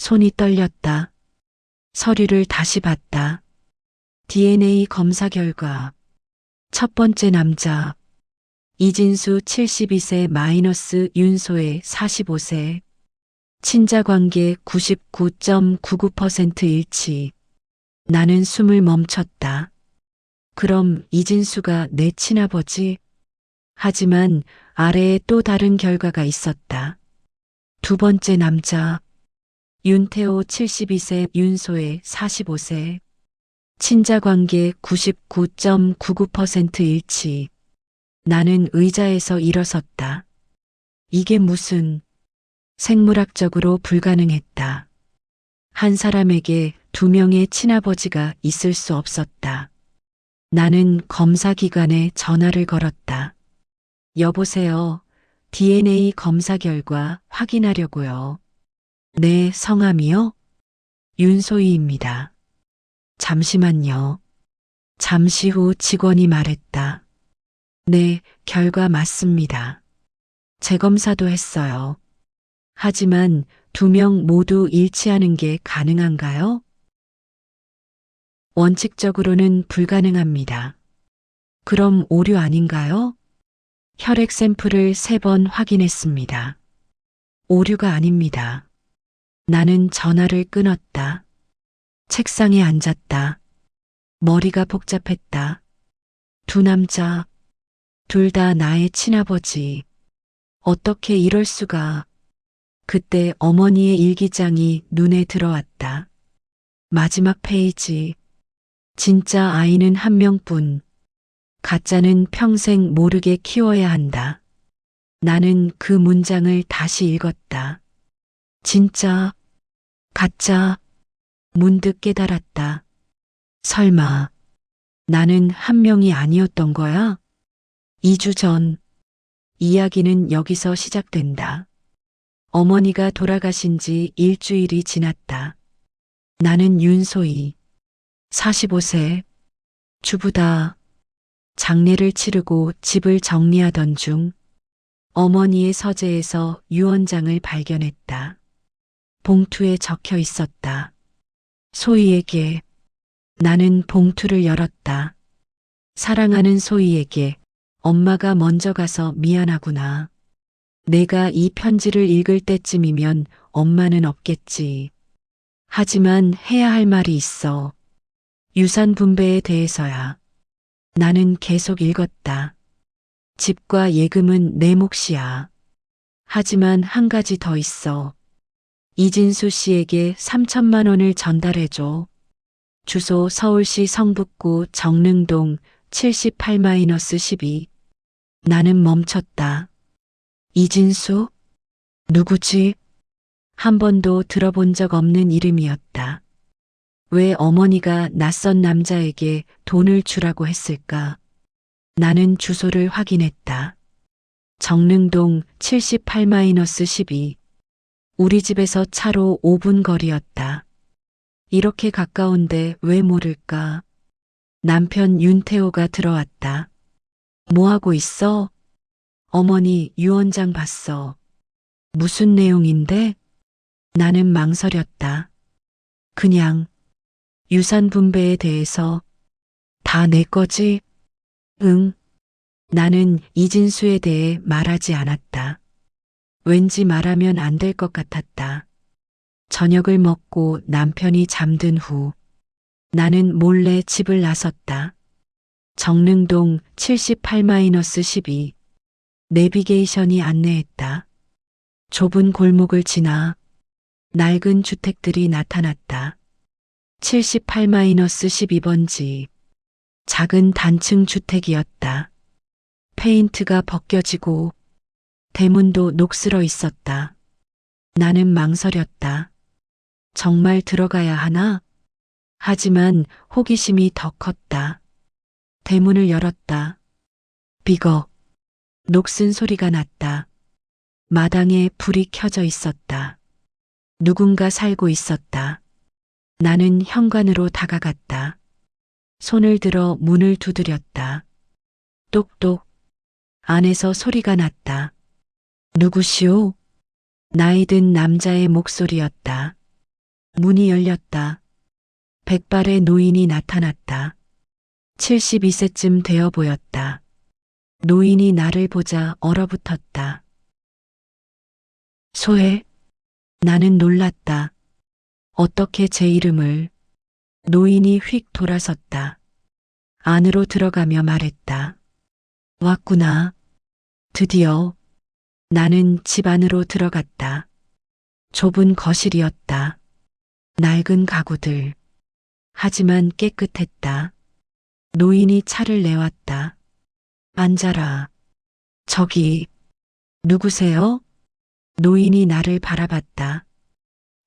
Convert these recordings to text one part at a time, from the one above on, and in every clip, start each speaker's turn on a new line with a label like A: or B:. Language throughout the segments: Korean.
A: 손이 떨렸다. 서류를 다시 봤다. DNA 검사 결과. 첫 번째 남자. 이진수 72세 마이너스 윤소혜 45세. 친자관계 99.99% 일치. 나는 숨을 멈췄다. 그럼 이진수가 내 친아버지? 하지만 아래에 또 다른 결과가 있었다. 두 번째 남자. 윤태호 72세 윤소혜 45세. 친자관계 99.99% 일치. 나는 의자에서 일어섰다. 이게 무슨 생물학적으로 불가능했다. 한 사람에게 두 명의 친아버지가 있을 수 없었다. 나는 검사기관에 전화를 걸었다. 여보세요. DNA 검사 결과 확인하려고요. 네, 성함이요? 윤소희입니다. 잠시만요. 잠시 후 직원이 말했다. 네, 결과 맞습니다. 재검사도 했어요. 하지만 두 명 모두 일치하는 게 가능한가요? 원칙적으로는 불가능합니다. 그럼 오류 아닌가요? 혈액 샘플을 3번 확인했습니다. 오류가 아닙니다. 나는 전화를 끊었다. 책상에 앉았다. 머리가 복잡했다. 두 남자, 둘 다 나의 친아버지. 어떻게 이럴 수가. 그때 어머니의 일기장이 눈에 들어왔다. 마지막 페이지. 진짜 아이는 한 명뿐. 가짜는 평생 모르게 키워야 한다. 나는 그 문장을 다시 읽었다. 진짜, 가짜, 문득 깨달았다. 설마, 나는 한 명이 아니었던 거야? 2주 전, 이야기는 여기서 시작된다. 어머니가 돌아가신 지 일주일이 지났다. 나는 윤소희, 45세, 주부다. 장례를 치르고 집을 정리하던 중 어머니의 서재에서 유언장을 발견했다. 봉투에 적혀 있었다. 소희에게. 나는 봉투를 열었다. 사랑하는 소희에게 엄마가 먼저 가서 미안하구나. 내가 이 편지를 읽을 때쯤이면 엄마는 없겠지. 하지만 해야 할 말이 있어. 유산 분배에 대해서야. 나는 계속 읽었다. 집과 예금은 내 몫이야. 하지만 한 가지 더 있어. 이진수 씨에게 3천만 원을 전달해줘. 주소 서울시 성북구 정릉동 78-12. 나는 멈췄다. 이진수? 누구지? 한 번도 들어본 적 없는 이름이었다. 왜 어머니가 낯선 남자에게 돈을 주라고 했을까? 나는 주소를 확인했다. 정릉동 78-12. 우리 집에서 차로 5분 거리였다. 이렇게 가까운데 왜 모를까? 남편 윤태호가 들어왔다. 뭐 하고 있어? 어머니 유언장 봤어. 무슨 내용인데? 나는 망설였다. 그냥 유산 분배에 대해서. 다 내 거지? 응. 나는 이진수에 대해 말하지 않았다. 왠지 말하면 안 될 것 같았다. 저녁을 먹고 남편이 잠든 후 나는 몰래 집을 나섰다. 정릉동 78-12. 내비게이션이 안내했다. 좁은 골목을 지나 낡은 주택들이 나타났다. 78-12번지. 작은 단층 주택이었다. 페인트가 벗겨지고 대문도 녹슬어 있었다. 나는 망설였다. 정말 들어가야 하나? 하지만 호기심이 더 컸다. 대문을 열었다. 비걱. 녹슨 소리가 났다. 마당에 불이 켜져 있었다. 누군가 살고 있었다. 나는 현관으로 다가갔다. 손을 들어 문을 두드렸다. 똑똑. 안에서 소리가 났다. 누구시오? 나이 든 남자의 목소리였다. 문이 열렸다. 백발의 노인이 나타났다. 72세쯤 되어 보였다. 노인이 나를 보자 얼어붙었다. 소혜? 나는 놀랐다. 어떻게 제 이름을? 노인이 휙 돌아섰다. 안으로 들어가며 말했다. 왔구나. 드디어. 나는 집 안으로 들어갔다. 좁은 거실이었다. 낡은 가구들. 하지만 깨끗했다. 노인이 차를 내왔다. 앉아라. 저기, 누구세요? 노인이 나를 바라봤다.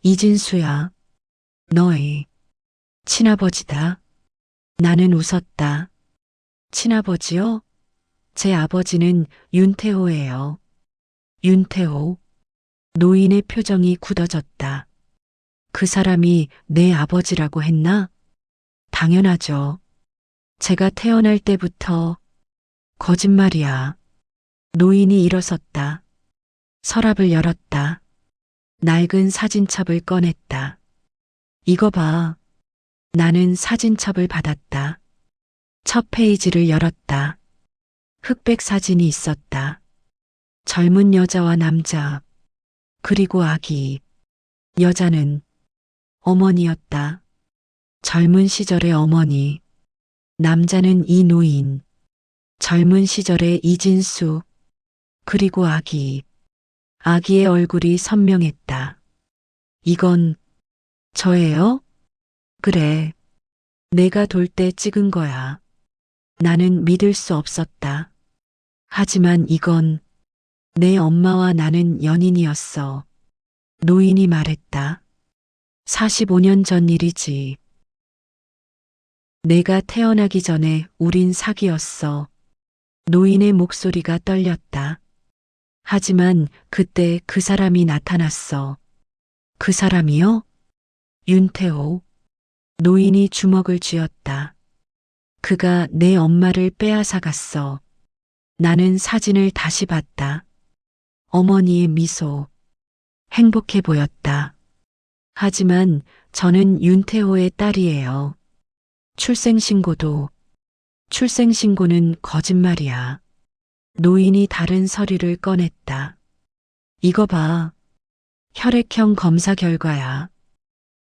A: 이진수야. 너의 친아버지다. 나는 웃었다. 친아버지요? 제 아버지는 윤태호예요. 윤태호. 노인의 표정이 굳어졌다. 그 사람이 내 아버지라고 했나? 당연하죠. 제가 태어날 때부터. 거짓말이야. 노인이 일어섰다. 서랍을 열었다. 낡은 사진첩을 꺼냈다. 이거 봐. 나는 사진첩을 받았다. 첫 페이지를 열었다. 흑백 사진이 있었다. 젊은 여자와 남자, 그리고 아기. 여자는 어머니였다. 젊은 시절의 어머니. 남자는 이 노인. 젊은 시절의 이진수. 그리고 아기. 아기의 얼굴이 선명했다. 이건 저예요? 그래. 내가 돌 때 찍은 거야. 나는 믿을 수 없었다. 하지만 이건 내 엄마와 나는 연인이었어. 노인이 말했다. 45년 전 일이지. 내가 태어나기 전에 우린 사귀었어. 노인의 목소리가 떨렸다. 하지만 그때 그 사람이 나타났어. 그 사람이요? 윤태호. 노인이 주먹을 쥐었다. 그가 내 엄마를 빼앗아 갔어. 나는 사진을 다시 봤다. 어머니의 미소. 행복해 보였다. 하지만 저는 윤태호의 딸이에요. 출생신고도. 출생신고는 거짓말이야. 노인이 다른 서류를 꺼냈다. 이거 봐. 혈액형 검사 결과야.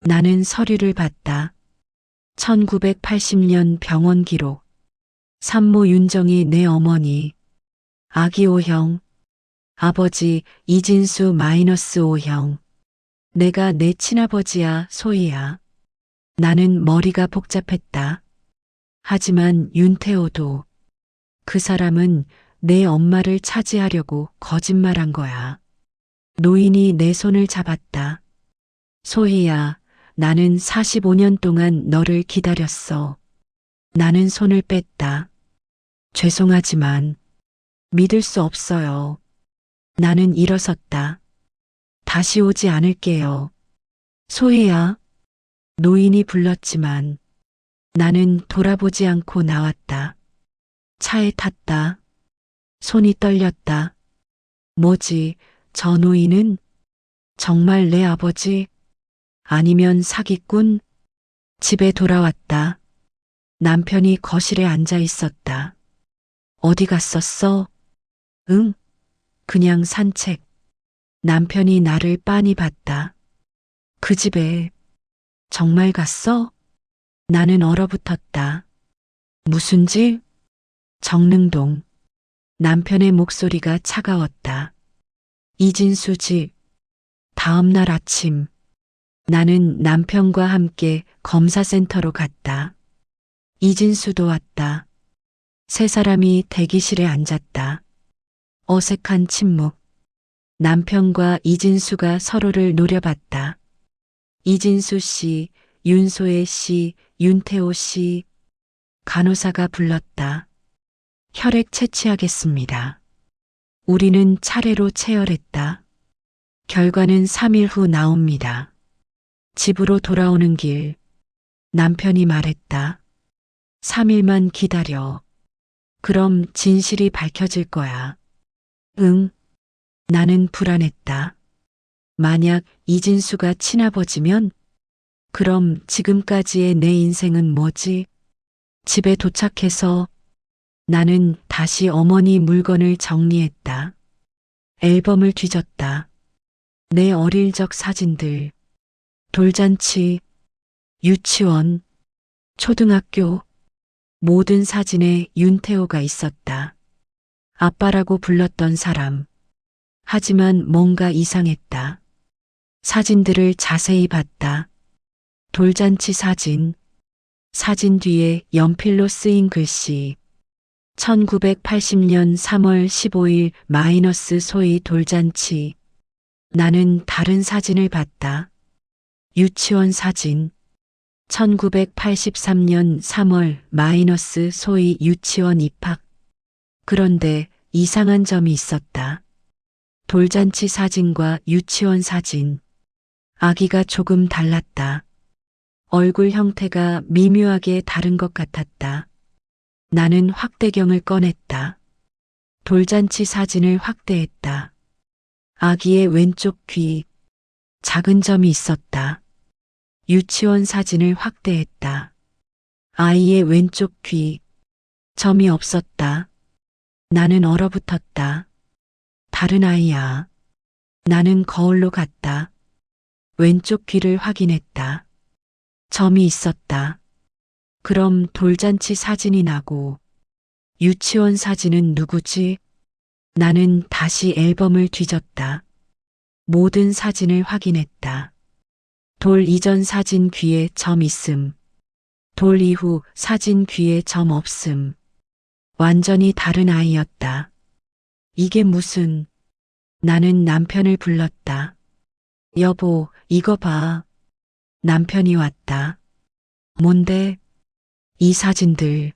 A: 나는 서류를 봤다. 1980년 병원 기록. 산모 윤정이 내 어머니. 아기 O형. 아버지 이진수 -5형. 내가 내 친아버지야, 소희야. 나는 머리가 복잡했다. 하지만 윤태호도. 그 사람은 내 엄마를 차지하려고 거짓말한 거야. 노인이 내 손을 잡았다. 소희야, 나는 45년 동안 너를 기다렸어. 나는 손을 뺐다. 죄송하지만 믿을 수 없어요. 나는 일어섰다. 다시 오지 않을게요. 소희야. 노인이 불렀지만 나는 돌아보지 않고 나왔다. 차에 탔다. 손이 떨렸다. 뭐지, 저 노인은? 정말 내 아버지? 아니면 사기꾼? 집에 돌아왔다. 남편이 거실에 앉아 있었다. 어디 갔었어? 응, 그냥 산책. 남편이 나를 빤히 봤다. 그 집에 정말 갔어? 나는 얼어붙었다. 무슨 집? 정릉동. 남편의 목소리가 차가웠다. 이진수 집. 다음 날 아침. 나는 남편과 함께 검사센터로 갔다. 이진수도 왔다. 세 사람이 대기실에 앉았다. 어색한 침묵. 남편과 이진수가 서로를 노려봤다. 이진수 씨, 윤소혜 씨, 윤태호 씨. 간호사가 불렀다. 혈액 채취하겠습니다. 우리는 차례로 체열했다. 결과는 3일 후 나옵니다. 집으로 돌아오는 길. 남편이 말했다. 3일만 기다려. 그럼 진실이 밝혀질 거야. 응. 나는 불안했다. 만약 이진수가 친아버지면 그럼 지금까지의 내 인생은 뭐지? 집에 도착해서 나는 다시 어머니 물건을 정리했다. 앨범을 뒤졌다. 내 어릴 적 사진들, 돌잔치, 유치원, 초등학교, 모든 사진에 윤태호가 있었다. 아빠라고 불렀던 사람. 하지만 뭔가 이상했다. 사진들을 자세히 봤다. 돌잔치 사진. 사진 뒤에 연필로 쓰인 글씨. 1980년 3월 15일 마이너스 소위 돌잔치. 나는 다른 사진을 봤다. 유치원 사진. 1983년 3월 마이너스 소위 유치원 입학. 그런데 이상한 점이 있었다. 돌잔치 사진과 유치원 사진. 아기가 조금 달랐다. 얼굴 형태가 미묘하게 다른 것 같았다. 나는 확대경을 꺼냈다. 돌잔치 사진을 확대했다. 아기의 왼쪽 귀, 작은 점이 있었다. 유치원 사진을 확대했다. 아이의 왼쪽 귀, 점이 없었다. 나는 얼어붙었다. 다른 아이야. 나는 거울로 갔다. 왼쪽 귀를 확인했다. 점이 있었다. 그럼 돌잔치 사진이 나고 유치원 사진은 누구지? 나는 다시 앨범을 뒤졌다. 모든 사진을 확인했다. 돌 이전 사진 귀에 점 있음. 돌 이후 사진 귀에 점 없음. 완전히 다른 아이였다. 이게 무슨... 나는 남편을 불렀다. 여보, 이거 봐. 남편이 왔다. 뭔데? 이 사진들.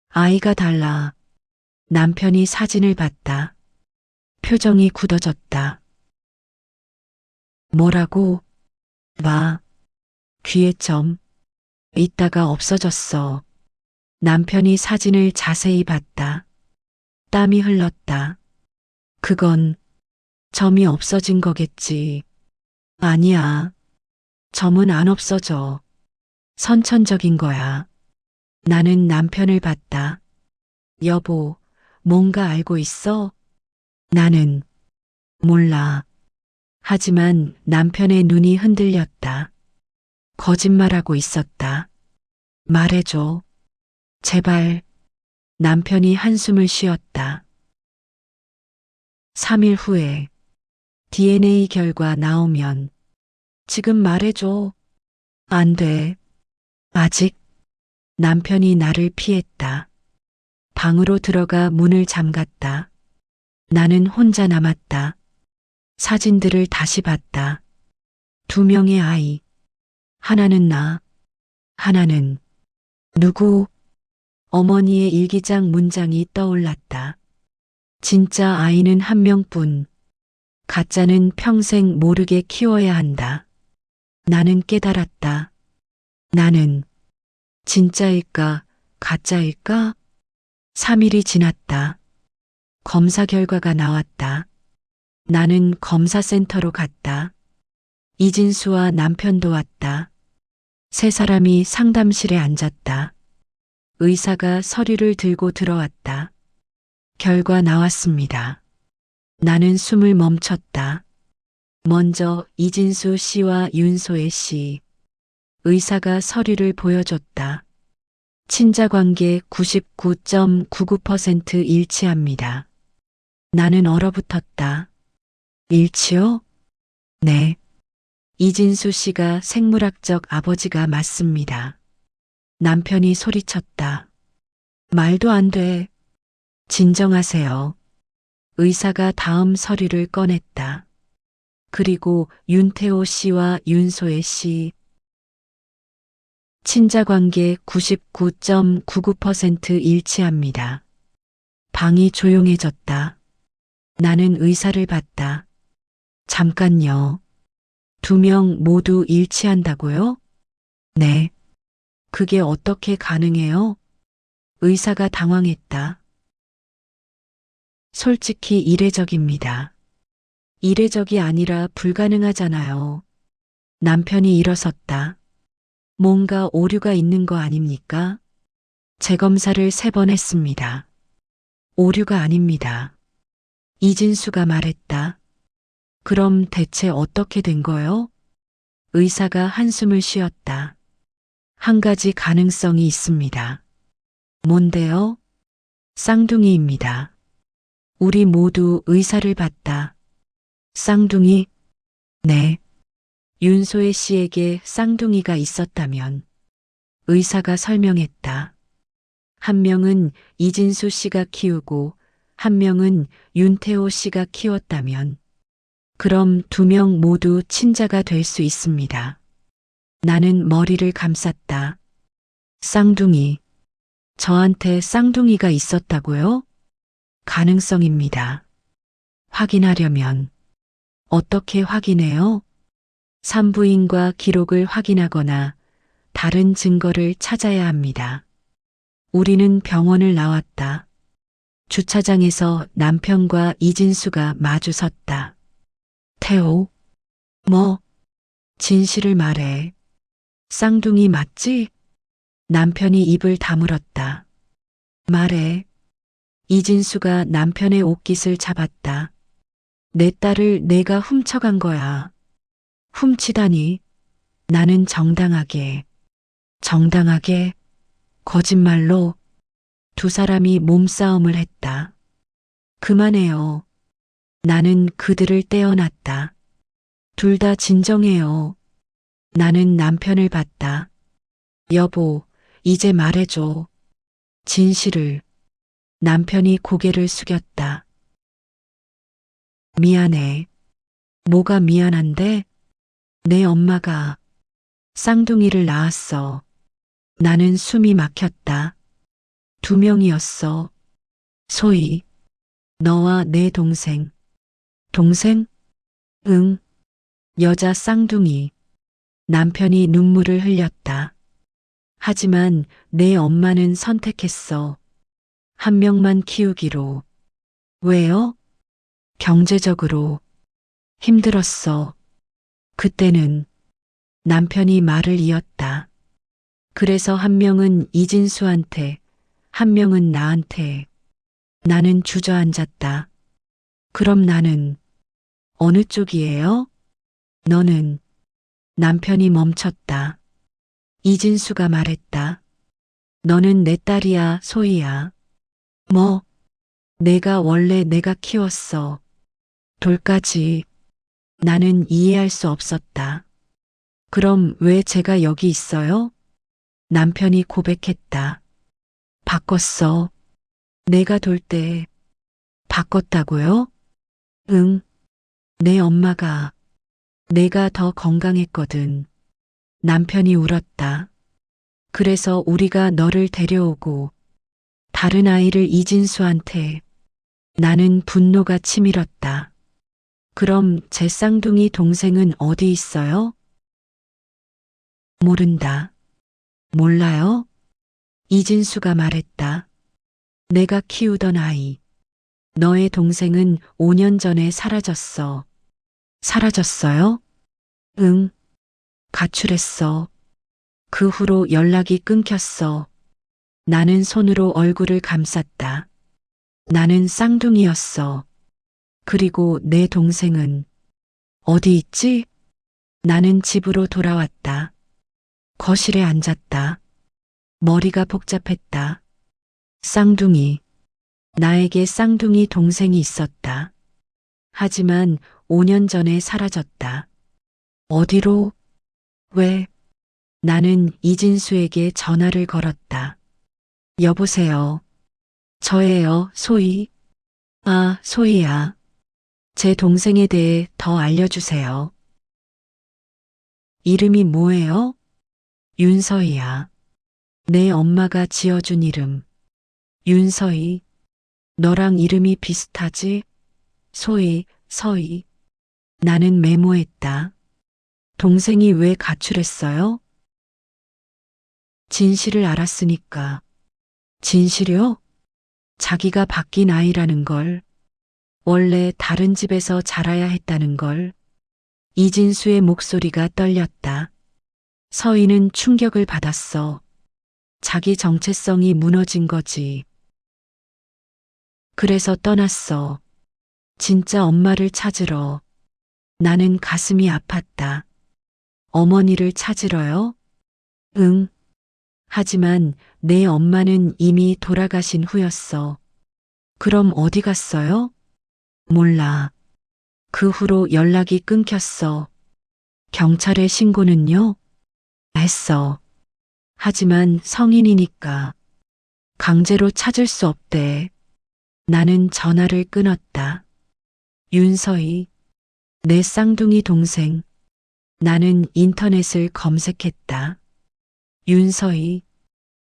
A: 아이가 달라. 남편이 사진을 봤다. 표정이 굳어졌다. 뭐라고? 봐. 귀에 점. 있다가 없어졌어. 남편이 사진을 자세히 봤다. 땀이 흘렀다. 그건 점이 없어진 거겠지. 아니야. 점은 안 없어져. 선천적인 거야. 나는 남편을 봤다. 여보, 뭔가 알고 있어? 나는 몰라. 하지만 남편의 눈이 흔들렸다. 거짓말하고 있었다. 말해줘. 제발. 남편이 한숨을 쉬었다. 3일 후에 DNA 결과 나오면 지금 말해줘. 안 돼. 아직. 남편이 나를 피했다. 방으로 들어가 문을 잠갔다. 나는 혼자 남았다. 사진들을 다시 봤다. 2명의 아이. 하나는 나, 하나는 누구? 어머니의 일기장 문장이 떠올랐다. 진짜 아이는 한 명뿐. 가짜는 평생 모르게 키워야 한다. 나는 깨달았다. 나는 진짜일까, 가짜일까? 3일이 지났다. 검사 결과가 나왔다. 나는 검사센터로 갔다. 이진수와 남편도 왔다. 세 사람이 상담실에 앉았다. 의사가 서류를 들고 들어왔다. 결과 나왔습니다. 나는 숨을 멈췄다. 먼저 이진수 씨와 윤소혜 씨. 의사가 서류를 보여줬다. 친자관계 99.99% 일치합니다. 나는 얼어붙었다. 일치요? 네. 이진수 씨가 생물학적 아버지가 맞습니다. 남편이 소리쳤다. 말도 안 돼. 진정하세요. 의사가 다음 서류를 꺼냈다. 그리고 윤태호 씨와 윤소혜 씨. 친자관계 99.99% 일치합니다. 방이 조용해졌다. 나는 의사를 봤다. 잠깐요. 2명 모두 일치한다고요? 네. 그게 어떻게 가능해요? 의사가 당황했다. 솔직히 이례적입니다. 이례적이 아니라 불가능하잖아요. 남편이 일어섰다. 뭔가 오류가 있는 거 아닙니까? 재검사를 3번 했습니다. 오류가 아닙니다. 이진수가 말했다. 그럼 대체 어떻게 된 거요? 의사가 한숨을 쉬었다. 한 가지 가능성이 있습니다. 뭔데요? 쌍둥이입니다. 우리 모두 의사를 봤다. 쌍둥이? 네. 윤소혜 씨에게 쌍둥이가 있었다면 의사가 설명했다. 한 명은 이진수 씨가 키우고 한 명은 윤태호 씨가 키웠다면 그럼 2명 모두 친자가 될 수 있습니다. 나는 머리를 감쌌다. 쌍둥이. 저한테 쌍둥이가 있었다고요? 가능성입니다. 확인하려면 어떻게 확인해요? 산부인과 기록을 확인하거나 다른 증거를 찾아야 합니다. 우리는 병원을 나왔다. 주차장에서 남편과 이진수가 마주 섰다. 태호, 뭐? 진실을 말해. 쌍둥이 맞지? 남편이 입을 다물었다. 말해. 이진수가 남편의 옷깃을 잡았다. 내 딸을 내가 훔쳐간 거야. 훔치다니. 나는 정당하게, 거짓말로 2 사람이 몸싸움을 했다. 그만해요. 나는 그들을 떼어놨다. 2 다 진정해요. 나는 남편을 봤다. 여보, 이제 말해줘. 진실을. 남편이 고개를 숙였다. 미안해. 뭐가 미안한데? 내 엄마가 쌍둥이를 낳았어. 나는 숨이 막혔다. 2 명이었어. 소희, 너와 내 동생. 동생? 응. 여자 쌍둥이. 남편이 눈물을 흘렸다. 하지만 내 엄마는 선택했어. 1 명만 키우기로. 왜요? 경제적으로. 힘들었어. 그때는. 남편이 말을 이었다. 그래서 1 명은 이진수한테, 1 명은 나한테. 나는 주저앉았다. 그럼 나는 어느 쪽이에요? 너는. 남편이 멈췄다. 이진수가 말했다. 너는 내 딸이야, 소희야. 뭐? 원래 내가 키웠어. 돌까지. 나는 이해할 수 없었다. 그럼 왜 제가 여기 있어요? 남편이 고백했다. 바꿨어. 내가 돌 때. 바꿨다고요? 응. 내 엄마가. 내가 더 건강했거든. 남편이 울었다. 그래서 우리가 너를 데려오고 다른 아이를 이진수한테. 나는 분노가 치밀었다. 그럼 제 쌍둥이 동생은 어디 있어요? 모른다. 몰라요? 이진수가 말했다. 내가 키우던 아이. 너의 동생은 5년 전에 사라졌어. 사라졌어요? 응. 가출했어. 그 후로 연락이 끊겼어. 나는 손으로 얼굴을 감쌌다. 나는 쌍둥이였어. 그리고 내 동생은 어디 있지? 나는 집으로 돌아왔다. 거실에 앉았다. 머리가 복잡했다. 쌍둥이. 나에게 쌍둥이 동생이 있었다. 하지만 5년 전에 사라졌다. 어디로? 왜? 나는 이진수에게 전화를 걸었다. 여보세요. 저예요, 소희. 아, 소희야. 제 동생에 대해 더 알려주세요. 이름이 뭐예요? 윤서희야. 내 엄마가 지어준 이름. 윤서희. 너랑 이름이 비슷하지? 소희, 서희. 나는 메모했다. 동생이 왜 가출했어요? 진실을 알았으니까. 진실이요? 자기가 바뀐 아이라는 걸. 원래 다른 집에서 자라야 했다는 걸. 이진수의 목소리가 떨렸다. 서희는 충격을 받았어. 자기 정체성이 무너진 거지. 그래서 떠났어. 진짜 엄마를 찾으러. 나는 가슴이 아팠다. 어머니를 찾으러요? 응. 하지만 내 엄마는 이미 돌아가신 후였어. 그럼 어디 갔어요? 몰라. 그 후로 연락이 끊겼어. 경찰에 신고는요? 했어. 하지만 성인이니까 강제로 찾을 수 없대. 나는 전화를 끊었다. 윤서희, 내 쌍둥이 동생. 나는 인터넷을 검색했다. 윤서희.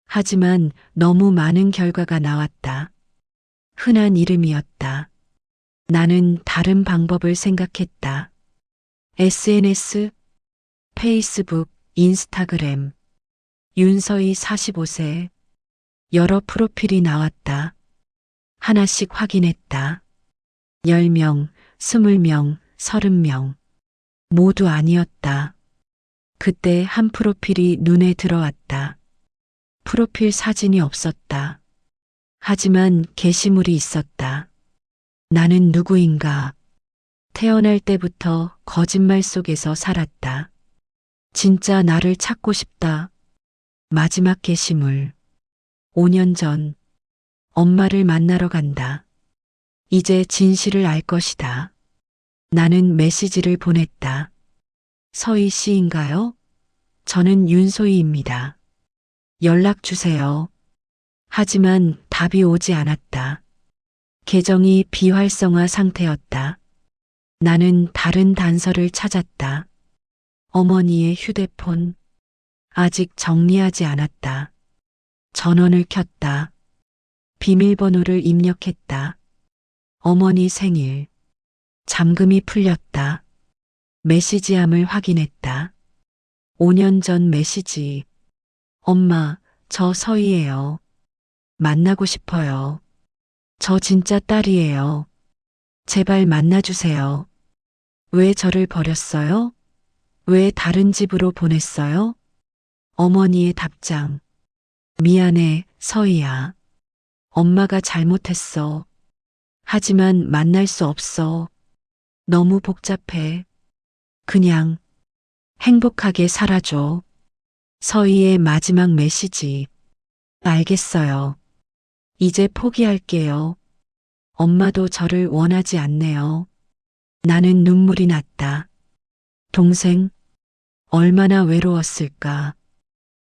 A: 하지만 너무 많은 결과가 나왔다. 흔한 이름이었다. 나는 다른 방법을 생각했다. SNS, 페이스북, 인스타그램. 윤서희 45세. 여러 프로필이 나왔다. 하나씩 확인했다. 10명, 20명, 30명. 모두 아니었다. 그때 한 프로필이 눈에 들어왔다. 프로필 사진이 없었다. 하지만 게시물이 있었다. 나는 누구인가? 태어날 때부터 거짓말 속에서 살았다. 진짜 나를 찾고 싶다. 마지막 게시물. 5년 전. 엄마를 만나러 간다. 이제 진실을 알 것이다. 나는 메시지를 보냈다. 서희 씨인가요? 저는 윤소희입니다. 연락 주세요. 하지만 답이 오지 않았다. 계정이 비활성화 상태였다. 나는 다른 단서를 찾았다. 어머니의 휴대폰. 아직 정리하지 않았다. 전원을 켰다. 비밀번호를 입력했다. 어머니 생일. 잠금이 풀렸다. 메시지함을 확인했다. 5년 전 메시지. 엄마, 저 서희예요. 만나고 싶어요. 저 진짜 딸이에요. 제발 만나주세요. 왜 저를 버렸어요? 왜 다른 집으로 보냈어요? 어머니의 답장. 미안해, 서희야. 엄마가 잘못했어. 하지만 만날 수 없어. 너무 복잡해. 그냥 행복하게 살아줘. 서희의 마지막 메시지. 알겠어요. 이제 포기할게요. 엄마도 저를 원하지 않네요. 나는 눈물이 났다. 동생, 얼마나 외로웠을까.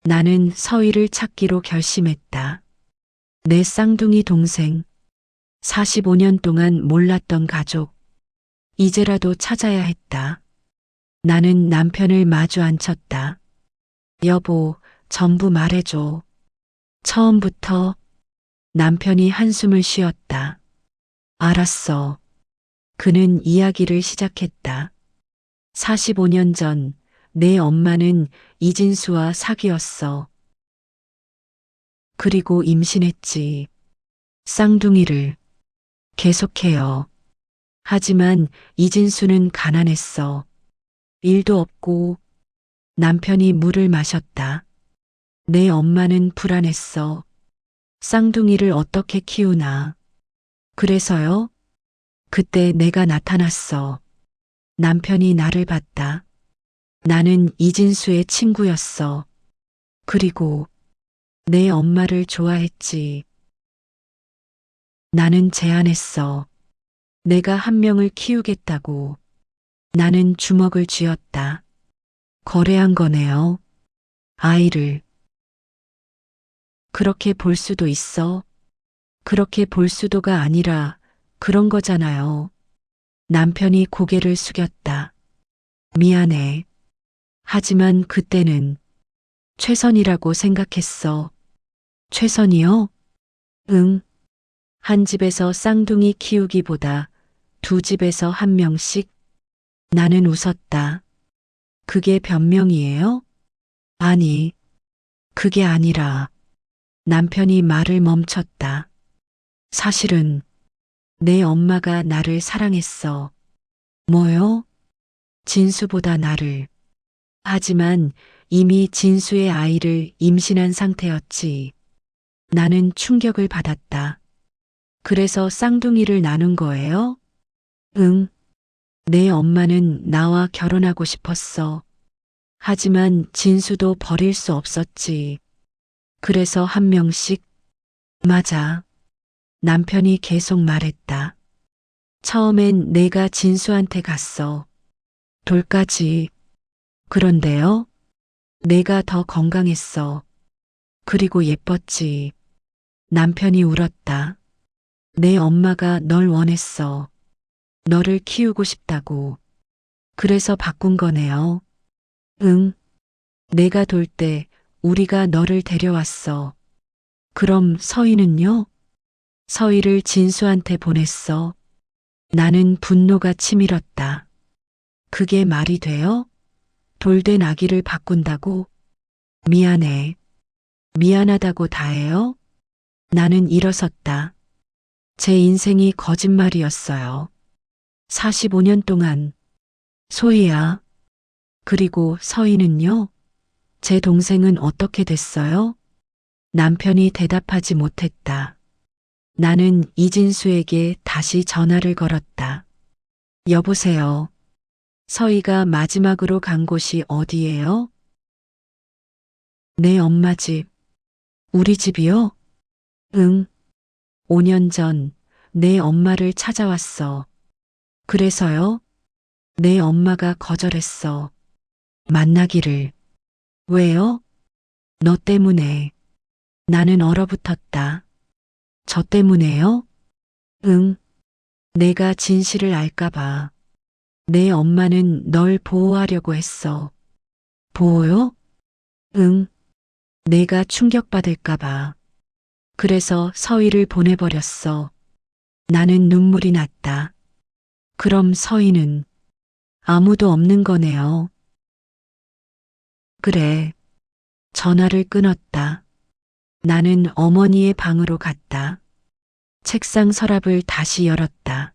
A: 나는 서희를 찾기로 결심했다. 내 쌍둥이 동생. 45년 동안 몰랐던 가족. 이제라도 찾아야 했다. 나는 남편을 마주 앉혔다. 여보, 전부 말해줘. 처음부터. 남편이 한숨을 쉬었다. 알았어. 그는 이야기를 시작했다. 45년 전 내 엄마는 이진수와 사귀었어. 그리고 임신했지. 쌍둥이를. 계속해요. 하지만 이진수는 가난했어. 일도 없고. 남편이 물을 마셨다. 내 엄마는 불안했어. 쌍둥이를 어떻게 키우나. 그래서요? 그때 내가 나타났어. 남편이 나를 봤다. 나는 이진수의 친구였어. 그리고 내 엄마를 좋아했지. 나는 제안했어. 내가 한 명을 키우겠다고. 나는 주먹을 쥐었다. 거래한 거네요. 아이를. 그렇게 볼 수도 있어. 그렇게 볼 수도가 아니라 그런 거잖아요. 남편이 고개를 숙였다. 미안해. 하지만 그때는 최선이라고 생각했어. 최선이요? 응. 한 집에서 쌍둥이 키우기보다 두 집에서 한 명씩. 나는 웃었다. 그게 변명이에요? 아니, 그게 아니라 남편이 말을 멈췄다. 사실은 내 엄마가 나를 사랑했어. 뭐요? 진수보다 나를. 하지만 이미 진수의 아이를 임신한 상태였지. 나는 충격을 받았다. 그래서 쌍둥이를 낳은 거예요? 응. 내 엄마는 나와 결혼하고 싶었어. 하지만 진수도 버릴 수 없었지. 그래서 한 명씩. 맞아. 남편이 계속 말했다. 처음엔 내가 진수한테 갔어. 돌까지. 그런데요? 내가 더 건강했어. 그리고 예뻤지. 남편이 울었다. 내 엄마가 널 원했어. 너를 키우고 싶다고. 그래서 바꾼 거네요. 응. 내가 돌 때 우리가 너를 데려왔어. 그럼 서희는요? 서희를 진수한테 보냈어. 나는 분노가 치밀었다. 그게 말이 돼요? 돌된 아기를 바꾼다고? 미안해. 미안하다고 다해요? 나는 일어섰다. 제 인생이 거짓말이었어요. 45년 동안. 소희야. 그리고 서희는요? 제 동생은 어떻게 됐어요? 남편이 대답하지 못했다. 나는 이진수에게 다시 전화를 걸었다. 여보세요. 서희가 마지막으로 간 곳이 어디예요? 내 엄마 집. 우리 집이요? 응. 5년 전 내 엄마를 찾아왔어. 그래서요? 내 엄마가 거절했어. 만나기를. 왜요? 너 때문에. 나는 얼어붙었다. 저 때문에요? 응. 내가 진실을 알까봐. 내 엄마는 널 보호하려고 했어. 보호요? 응. 내가 충격받을까봐. 그래서 서희를 보내버렸어. 나는 눈물이 났다. 그럼 서희는 아무도 없는 거네요. 그래. 전화를 끊었다. 나는 어머니의 방으로 갔다. 책상 서랍을 다시 열었다.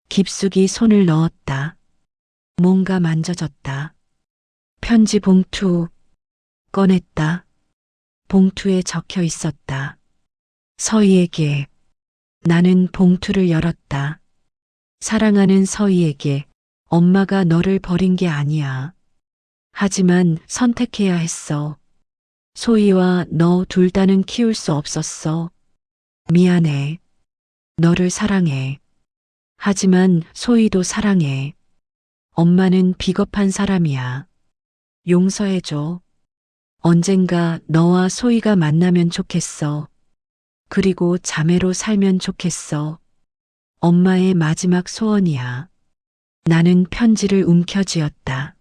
A: 깊숙이 손을 넣었다. 뭔가 만져졌다. 편지 봉투 꺼냈다. 봉투에 적혀 있었다. 서희에게. 나는 봉투를 열었다. 사랑하는 서희에게. 엄마가 너를 버린 게 아니야. 하지만 선택해야 했어. 소희와 너 둘 다는 키울 수 없었어. 미안해. 너를 사랑해. 하지만 소희도 사랑해. 엄마는 비겁한 사람이야. 용서해줘. 언젠가 너와 소희가 만나면 좋겠어. 그리고 자매로 살면 좋겠어. 엄마의 마지막 소원이야. 나는 편지를 움켜쥐었다.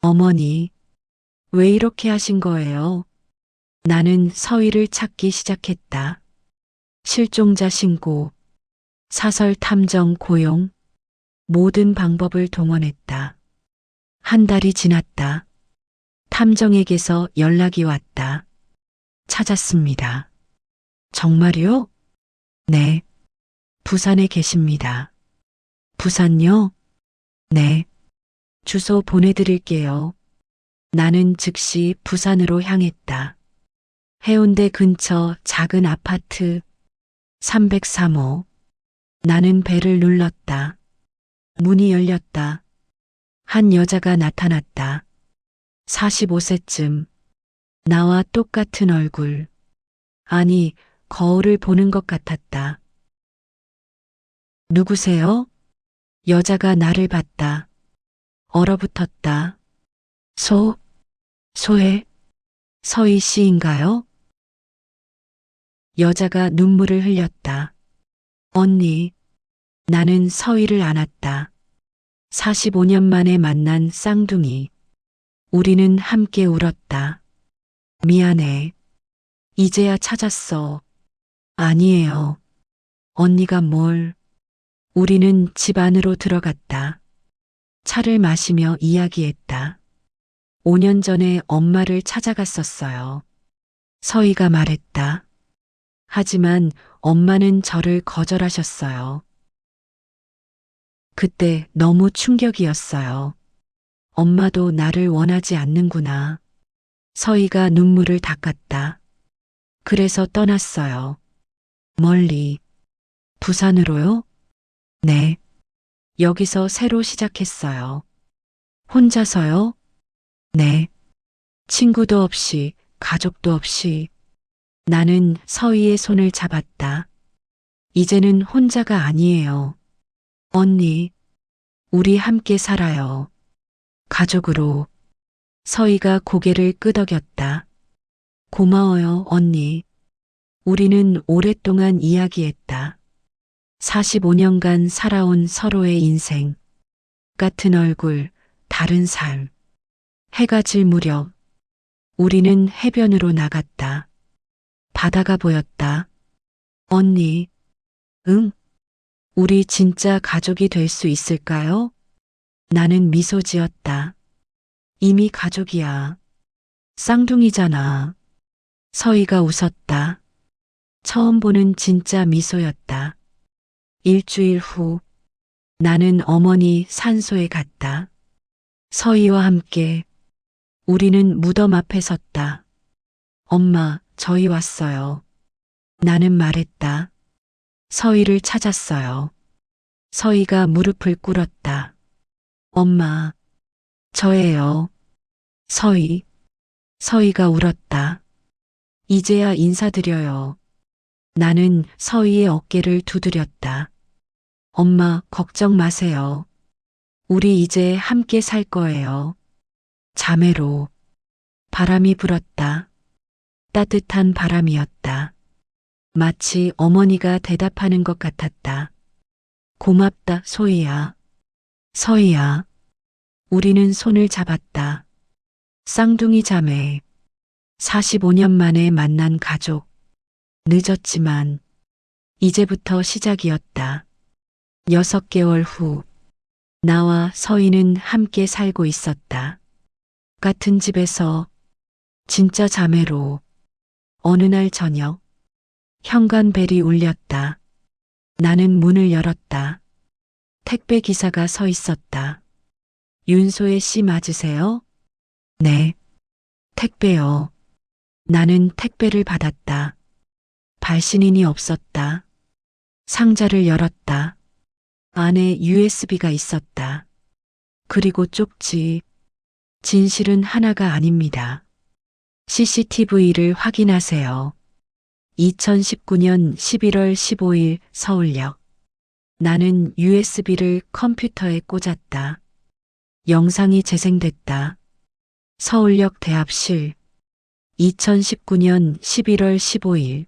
A: 어머니, 왜 이렇게 하신 거예요? 나는 서희를 찾기 시작했다. 실종자 신고, 사설 탐정 고용, 모든 방법을 동원했다. 한 달이 지났다. 탐정에게서 연락이 왔다. 찾았습니다. 정말요? 네. 부산에 계십니다. 부산요? 네. 주소 보내드릴게요. 나는 즉시 부산으로 향했다. 해운대 근처 작은 아파트 303호. 나는 벨을 눌렀다. 문이 열렸다. 한 여자가 나타났다. 45세쯤. 나와 똑같은 얼굴. 아니, 거울을 보는 것 같았다. 누구세요? 여자가 나를 봤다. 얼어붙었다. 소혜, 서희 씨인가요? 여자가 눈물을 흘렸다. 언니, 나는 서희를 안았다. 45년 만에 만난 쌍둥이. 우리는 함께 울었다. 미안해. 이제야 찾았어. 아니에요. 언니가 뭘. 우리는 집 안으로 들어갔다. 차를 마시며 이야기했다. 5년 전에 엄마를 찾아갔었어요. 서희가 말했다. 하지만 엄마는 저를 거절하셨어요. 그때 너무 충격이었어요. 엄마도 나를 원하지 않는구나. 서희가 눈물을 닦았다. 그래서 떠났어요. 멀리. 부산으로요? 네. 여기서 새로 시작했어요. 혼자서요? 네. 친구도 없이, 가족도 없이. 나는 서희의 손을 잡았다. 이제는 혼자가 아니에요. 언니, 우리 함께 살아요. 가족으로. 서희가 고개를 끄덕였다. 고마워요, 언니. 우리는 오랫동안 이야기했다. 45년간 살아온 서로의 인생. 같은 얼굴, 다른 삶. 해가 질 무렵, 우리는 해변으로 나갔다. 바다가 보였다. 언니, 응? 우리 진짜 가족이 될 수 있을까요? 나는 미소 지었다. 이미 가족이야. 쌍둥이잖아. 서희가 웃었다. 처음 보는 진짜 미소였다. 일주일 후, 나는 어머니 산소에 갔다. 서희와 함께 우리는 무덤 앞에 섰다. 엄마, 저희 왔어요. 나는 말했다. 서희를 찾았어요. 서희가 무릎을 꿇었다. 엄마, 저예요. 서희. 서희가 울었다. 이제야 인사드려요. 나는 서희의 어깨를 두드렸다. 엄마, 걱정 마세요. 우리 이제 함께 살 거예요. 자매로. 바람이 불었다. 따뜻한 바람이었다. 마치 어머니가 대답하는 것 같았다. 고맙다, 소희야. 서희야. 우리는 손을 잡았다. 쌍둥이 자매. 45년 만에 만난 가족. 늦었지만 이제부터 시작이었다. 6개월 후 나와 서희는 함께 살고 있었다. 같은 집에서 진짜 자매로. 어느 날 저녁 현관벨이 울렸다. 나는 문을 열었다. 택배 기사가 서 있었다. 윤소혜 씨 맞으세요? 네. 택배요. 나는 택배를 받았다. 발신인이 없었다. 상자를 열었다. 안에 USB가 있었다. 그리고 쪽지. 진실은 하나가 아닙니다. CCTV를 확인하세요. 2019년 11월 15일 서울역. 나는 USB를 컴퓨터에 꽂았다. 영상이 재생됐다. 서울역 대합실. 2019년 11월 15일.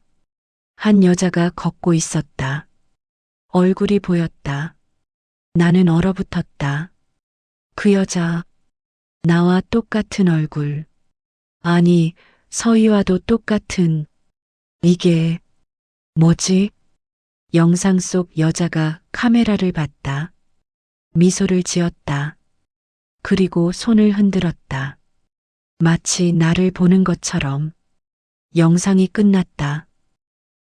A: 한 여자가 걷고 있었다. 얼굴이 보였다. 나는 얼어붙었다. 그 여자, 나와 똑같은 얼굴. 아니, 서희와도 똑같은. 이게 뭐지? 영상 속 여자가 카메라를 봤다. 미소를 지었다. 그리고 손을 흔들었다. 마치 나를 보는 것처럼. 영상이 끝났다.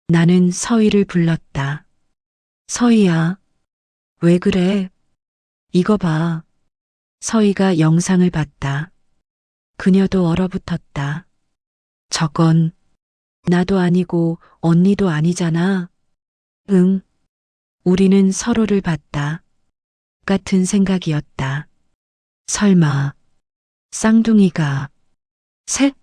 A: 나는 서희를 불렀다. 서희야, 왜 그래? 이거 봐. 서희가 영상을 봤다. 그녀도 얼어붙었다. 저건 나도 아니고 언니도 아니잖아. 응. 우리는 서로를 봤다. 같은 생각이었다. 설마 쌍둥이가 셋?